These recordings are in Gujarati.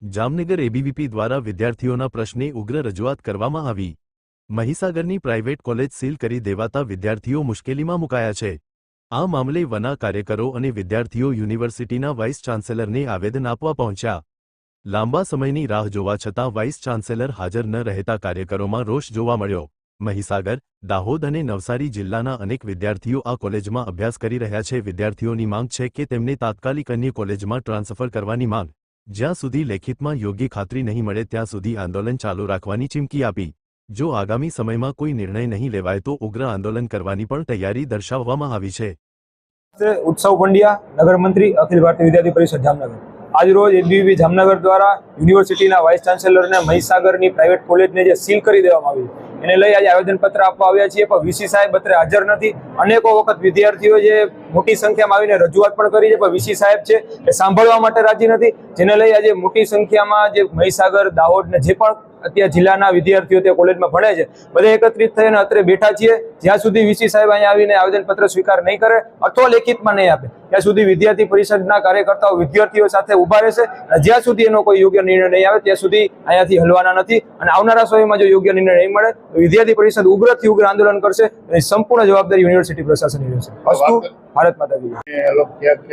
જામનગર એબીવીપી દ્વારા વિદ્યાર્થીઓના પ્રશ્ને ઉગ્ર રજૂઆત કરવામાં આવી। મહીસાગરની પ્રાઇવેટ કોલેજ સીલ કરી દેવાતા વિદ્યાર્થીઓ મુશ્કેલીમાં મુકાયા છે। આ મામલે વના કાર્યકરો અને વિદ્યાર્થીઓ યુનિવર્સિટીના વાઇસ ચાન્સેલરને આવેદન આપવા પહોંચ્યા। લાંબા સમયની રાહ જોવા છતાં વાઇસ ચાન્સેલર હાજર ન રહેતા કાર્યકરોમાં રોષ જોવા મળ્યો। મહીસાગર, દાહોદ અને નવસારી જિલ્લાના અનેક વિદ્યાર્થીઓ આ કોલેજમાં અભ્યાસ કરી રહ્યા છે। વિદ્યાર્થીઓની માંગ છે કે તેમને તાત્કાલિક અન્ય કોલેજમાં ટ્રાન્સફર કરવાની માંગ। જ્યાં સુધી લેખિતમાં યોગ્ય ખાતરી નહીં મળે ત્યાં સુધી આંદોલન ચાલુ રાખવાની ચીમકી આપી। જો આગામી સમયમાં કોઈ નિર્ણય નહીં લેવાય તો ઉગ્ર આંદોલન કરવાની પણ તૈયારી દર્શાવવામાં આવી છે। ઉત્સવ પંડ્યા, નગર મંત્રી, અખિલ ભારતીય વિદ્યાર્થી પરિષદ જામનગર। આજ રોજ એબીવીપી જામનગર દ્વારા યુનિવર્સિટીના વાઇસ ચાન્સેલરને મહીસાગરની પ્રાઇવેટ કોલેજને જે સીલ કરી દેવામાં આવી એને લઈ આજે આવેદનપત્ર આપવા આવ્યા છીએ, પણ વીસી સાહેબ અત્રે હાજર નથી। અનેકો વખત વિદ્યાર્થીઓ જે મોટી સંખ્યામાં આવીને રજૂઆત પણ કરી છે, પણ વીસી સાહેબ છે એ સાંભળવા માટે રાજી નથી, જેને લઈ આજે મોટી સંખ્યામાં જે મહીસાગર, દાહોદ ને જે પણ અત્યારે જિલ્લાના વિદ્યાર્થીઓ તે કોલેજમાં ભણે છે બધે એકત્રિત થઈને અત્રે બેઠા છીએ। જ્યાં સુધી વીસી સાહેબ અહીંયા આવીને આવેદનપત્ર સ્વીકાર નહીં કરે અથવા લેખિતમાં નહીં આપે ત્યાં સુધી વિદ્યાર્થી પરિષદના કાર્યકર્તાઓ વિદ્યાર્થીઓ સાથે ઊભા રહેશે। જ્યાં સુધી એનો કોઈ યોગ્ય નિર્ણય નહીં આવે ત્યાં સુધી અહીંયાથી હલવાના નથી અને આવનારા સમયમાં જો યોગ્ય નિર્ણય નહીં મળે તો વિદ્યાર્થી પરિષદ ઉગ્રથી ઉગ્ર આંદોલન કરશે। એની સંપૂર્ણ જવાબદારી યુનિવર્સિટી પ્રશાસનની રહેશે। અસ્તુ, ભારત માતા કી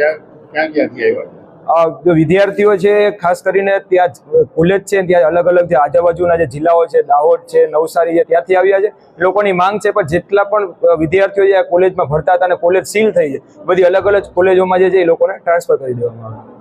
જય। जो विद्यार्थियों है खास करीने त्या कॉलेज है त्या अलग अलग जे आजूबाजूना जे जिल्लाओ है दाहोद है नवसारी है त्याथी आव्या छे। लोकोनी मांग है पण जेटला पण विद्यार्थीओ जे कॉलेज में भणता हता अने कॉलेज सील थई छे बधी अलग अलग कॉलेजों में जे लोकोने ट्रांसफर करी देवामां आवे।